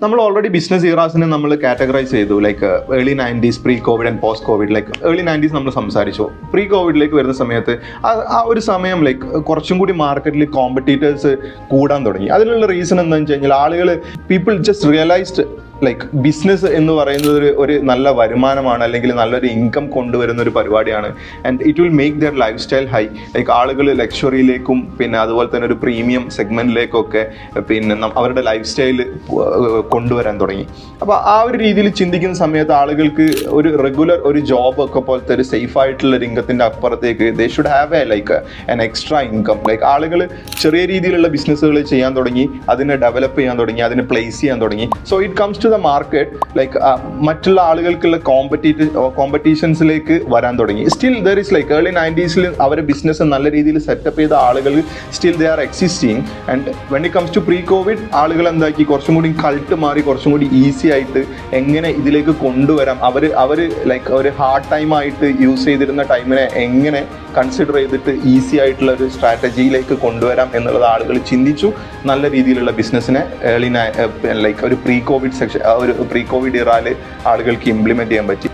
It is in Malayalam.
നമ്മൾ ഓൾറെഡി ബിസിനസ് ഇറാസിനെ നമ്മൾ കാറ്റഗറൈസ് ചെയ്തു, like early 90s, pre Covid and post Covid. Like early 90s നമ്മൾ സംസാരിച്ചു. പ്രീ കോവിഡിലേക്ക് വരുന്ന സമയത്ത് ആ ഒരു സമയം ലൈക്ക് കുറച്ചും കൂടി മാർക്കറ്റിൽ കോമ്പറ്റീറ്റേഴ്സ് കൂടാൻ തുടങ്ങി. അതിനുള്ള റീസൺ എന്താണെന്ന് വെച്ച് കഴിഞ്ഞാൽ ആളുകൾ people just realised like business എന്ന് പറയുന്നത് ഒരു നല്ല വരുമാനമാണ്, അല്ലെങ്കിൽ നല്ലൊരു ഇൻകം കൊണ്ടുവരുന്ന ഒരു പരിപാടിയാണ്. And it will make their life style high. Like ആളുകൾ ലക്ഷറിയിലേക്കും പിന്നെ അതുപോലെ തന്നെ ഒരു പ്രീമിയം സെഗ്മെന്റിലേക്കൊക്കെ പിന്നെ അവരുടെ ലൈഫ് സ്റ്റൈൽ കൊണ്ടുവരാൻ തുടങ്ങി. അപ്പോൾ ആ ഒരു രീതിയിൽ ചിന്തിക്കുന്ന സമയത്ത് ആളുകൾക്ക് ഒരു റെഗുലർ ഒരു ജോബ് ഒക്കെ പോലത്തെ ഒരു സേഫ് ആയിട്ടുള്ള ഒരു ഇൻകത്തിൻ്റെ അപ്പുറത്തേക്ക് they should have like an extra income. Like ആളുകൾ ചെറിയ രീതിയിലുള്ള ബിസിനസ്സുകൾ ചെയ്യാൻ തുടങ്ങി, അതിനെ ഡെവലപ്പ് ചെയ്യാൻ തുടങ്ങി, അതിനെ പ്ലേസ് ചെയ്യാൻ തുടങ്ങി. So it comes to the market like മറ്റുള്ള ആളുകൾക്കുള്ള കോമ്പറ്റീഷൻസിലേക്ക് വരാൻ തുടങ്ങി. Still there is like early 90s അവരെ ബിസിനസ് നല്ല രീതിയിൽ സെറ്റപ്പ് ചെയ്ത ആളുകൾ still they are existing. And when it comes to pre covid ആളുകൾ എന്താക്കി, കുറച്ചും കൂടി കൾട്ട് മാറി, കുറച്ചും കൂടി ഈസി ആയിട്ട് എങ്ങനെ ഇതിലേക്ക് കൊണ്ടുവരാം, അവർ ലൈക്ക് ഒരു ഹാർഡ് ടൈം ആയിട്ട് യൂസ് ചെയ്തിരുന്ന ടൈമിനെ എങ്ങനെ കൺസിഡർ ചെയ്തിട്ട് ഈസി ആയിട്ടുള്ള ഒരു സ്ട്രാറ്റജിയിലേക്ക് കൊണ്ടുവരാം എന്നുള്ളത് ആളുകൾ ചിന്തിച്ചു. നല്ല രീതിയിലുള്ള ബിസിനസ്സിനെ ലൈക്ക് ഒരു പ്രീ കോവിഡ് ഇറാല് ആളുകൾക്ക് ഇംപ്ലിമെന്റ് ചെയ്യാൻ പറ്റി.